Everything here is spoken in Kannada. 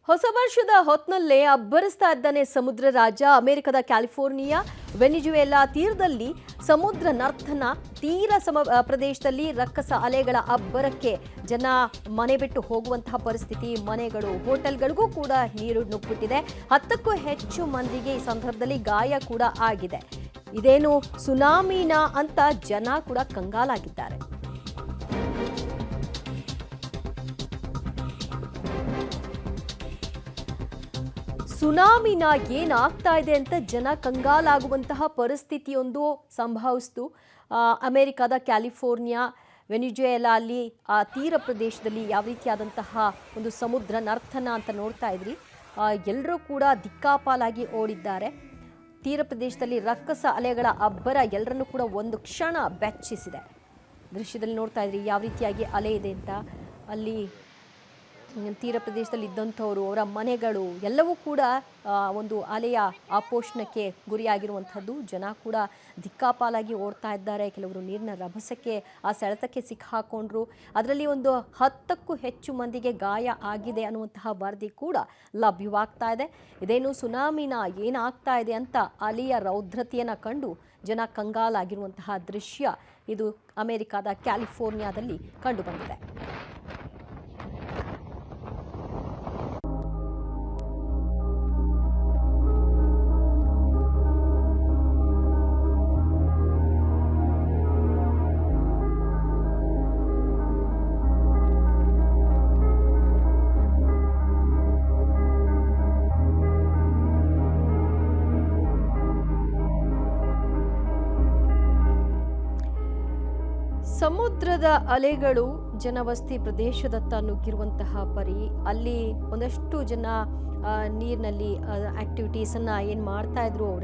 ಹೊಸ ವರ್ಷದ ಹೊತ್ನಲ್ಲೇ ಅಬ್ಬರಿಸ್ತಾ ಇದ್ದಾನೆ ಸಮುದ್ರ ರಾಜ. ಅಮೆರಿಕದ ಕ್ಯಾಲಿಫೋರ್ನಿಯಾ ವೆನಿಜುವೆಲಾ ತೀರದಲ್ಲಿ ಸಮುದ್ರ ನರ್ತನ, ಪ್ರದೇಶದಲ್ಲಿ ರಕ್ಕಸ ಅಲೆಗಳ ಅಬ್ಬರಕ್ಕೆ ಜನ ಮನೆ ಬಿಟ್ಟು ಹೋಗುವಂತಹ ಪರಿಸ್ಥಿತಿ. ಮನೆಗಳು, ಹೋಟೆಲ್ಗಳಿಗೂ ಕೂಡ ನೀರು ನುಗ್ಗಿಬಿಟ್ಟಿದೆ. 10ಕ್ಕೂ ಹೆಚ್ಚು ಮಂದಿಗೆ ಈ ಸಂದರ್ಭದಲ್ಲಿ ಗಾಯ ಕೂಡ ಆಗಿದೆ. ಇದೇನು ಸುನಾಮಿನಾ ಅಂತ ಜನ ಕೂಡ ಕಂಗಾಲಾಗಿದ್ದಾರೆ. ಸುನಾಮಿನ ಏನಾಗ್ತಾ ಇದೆ ಅಂತ ಜನ ಕಂಗಾಲಾಗುವಂತಹ ಪರಿಸ್ಥಿತಿಯೊಂದು ಸಂಭವಿಸಿತು. ಅಮೆರಿಕದ ಕ್ಯಾಲಿಫೋರ್ನಿಯಾ ವೆನಿಜುವೆಲಾ ಅಲ್ಲಿ ಆ ತೀರ ಪ್ರದೇಶದಲ್ಲಿ ಯಾವ ರೀತಿಯಾದಂತಹ ಒಂದು ಸಮುದ್ರ ನರ್ತನ ಅಂತ ನೋಡ್ತಾ ಇದ್ರಿ. ಎಲ್ಲರೂ ಕೂಡ ದಿಕ್ಕಾಪಾಲಾಗಿ ಓಡಿದ್ದಾರೆ. ತೀರ ಪ್ರದೇಶದಲ್ಲಿ ರಕ್ಕಸ ಅಲೆಗಳ ಅಬ್ಬರ ಎಲ್ಲರನ್ನೂ ಕೂಡ ಒಂದು ಕ್ಷಣ ಬೆಚ್ಚಿಸಿದೆ. ದೃಶ್ಯದಲ್ಲಿ ನೋಡ್ತಾ ಇದ್ರಿ ಯಾವ ರೀತಿಯಾಗಿ ಅಲೆ ಇದೆ ಅಂತ. ಅಲ್ಲಿ ತೀರ ಪ್ರದೇಶದಲ್ಲಿ ಇದ್ದಂಥವರು, ಅವರ ಮನೆಗಳು ಎಲ್ಲವೂ ಕೂಡ ಒಂದು ಅಲೆಯ ಆಪೋಷಣಕ್ಕೆ ಗುರಿಯಾಗಿರುವಂಥದ್ದು. ಜನ ಕೂಡ ದಿಕ್ಕಾಪಾಲಾಗಿ ಓಡ್ತಾ ಇದ್ದಾರೆ. ಕೆಲವರು ನೀರಿನ ರಭಸಕ್ಕೆ, ಆ ಸೆಳೆತಕ್ಕೆ ಸಿಕ್ಕಾಕೊಂಡ್ರು. ಅದರಲ್ಲಿ ಒಂದು 10ಕ್ಕೂ ಹೆಚ್ಚು ಮಂದಿಗೆ ಗಾಯ ಆಗಿದೆ ಅನ್ನುವಂತಹ ವರದಿ ಕೂಡ ಲಭ್ಯವಾಗ್ತಾ ಇದೆ. ಇದೇನು ಸುನಾಮಿನ ಏನಾಗ್ತಾ ಇದೆ ಅಂತ ಅಲೆಯ ರೌದ್ರತೆಯನ್ನು ಕಂಡು ಜನ ಕಂಗಾಲಾಗಿರುವಂತಹ ದೃಶ್ಯ ಇದು ಅಮೆರಿಕದ ಕ್ಯಾಲಿಫೋರ್ನಿಯಾದಲ್ಲಿ ಕಂಡುಬಂದಿದೆ. ಸಮುದ್ರದ ಅಲೆಗಳು ಜನವಸತಿ ಪ್ರದೇಶದತ್ತ ನುಗ್ಗಿರುವಂತಹ ಪರಿ. ಅಲ್ಲಿ ಒಂದಷ್ಟು ಜನ ನೀರಿನಲ್ಲಿ ಆಕ್ಟಿವಿಟೀಸನ್ನು ಏನು ಮಾಡ್ತಾ ಇದ್ರು ಅವರೆಲ್ಲ